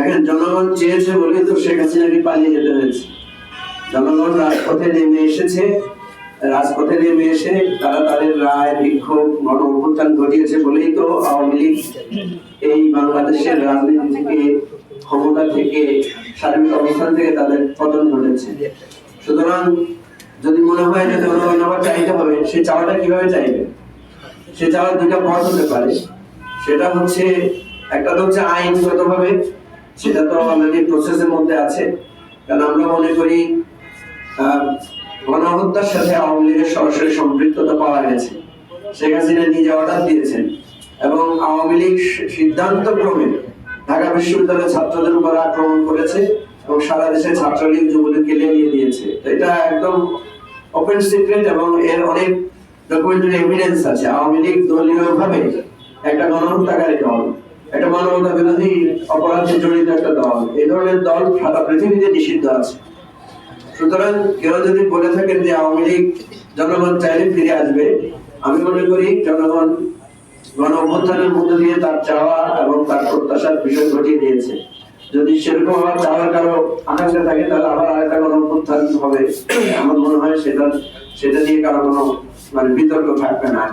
দেখেন, জনগণ চেয়েছে বলে তো শেখ হাসিনাকে পালিয়ে যেতে হয়েছে। জনগণ রাজপথে নেমে এসেছে, রাজপথে নেমে এসে তারা তাদের রায়, বিক্ষোভ, গণ অভ্যুত্থান ঘটিয়েছে বলেই তো আওয়ামী লীগ এই বাংলাদেশের রাজনীতি থেকে, ক্ষমতা থেকে, সার্বিক অবস্থান থেকে তাদের পতন ঘটেছে। সুতরাং যদি মনে হয় যে জনগণ আবার চাইতে হবে, সে চাওয়াটা কিভাবে চাইবে? সে চাওয়ার দুটা পথ হতে পারে। সেটা হচ্ছে, একটা তো হচ্ছে আইনগত ভাবে, সেটা তো অলরেডি প্রসেসের মধ্যে আছে। কারণ আমরা মনে করি গণহত্যার সাথে আওয়ামী লীগের সরাসরি সম্পৃক্ততা পাওয়া গেছে। শেখ হাসিনা নিজে অর্ডার দিয়েছেন এবং আওয়ামী লীগ সিদ্ধান্ত ক্রমে ঢাকা বিশ্ববিদ্যালয়ের ছাত্রদের উপর আক্রমণ করেছে এবং সারা দেশে ছাত্রলীগ, যুবলীগকে লেলিয়ে দিয়েছে। এটা একদম ওপেন সিক্রেট এবং এর অনেক ডকুমেন্টারি এভিডেন্স আছে। আওয়ামী লীগ দলীয় ভাবে একটা গণহত্যাকারী দল, একটা মানবতা বিরোধী অপরাধে জড়িত একটা দল। এই ধরনের দল সারা পৃথিবীতে নিষিদ্ধ আছে। সুতরাং কেউ যদি বলে থাকেন যে আওয়ামী লীগ জনগণ চাইলে ফিরে আসবে, আমি মনে করি জনগণ গণ অভ্যুত্থানের মধ্য দিয়ে তার চাওয়া এবং তার প্রত্যাশার বিষয় ঘটিয়ে দিয়েছে। যদি সেরকম আবার চাওয়ার কারো আকাঙ্ক্ষা থাকে, তাহলে আবার আরেকটা গণ অভ্যুত্থান হবে। আমার মনে হয় সেটা নিয়ে কারো কোনো বিতর্ক থাকবে না।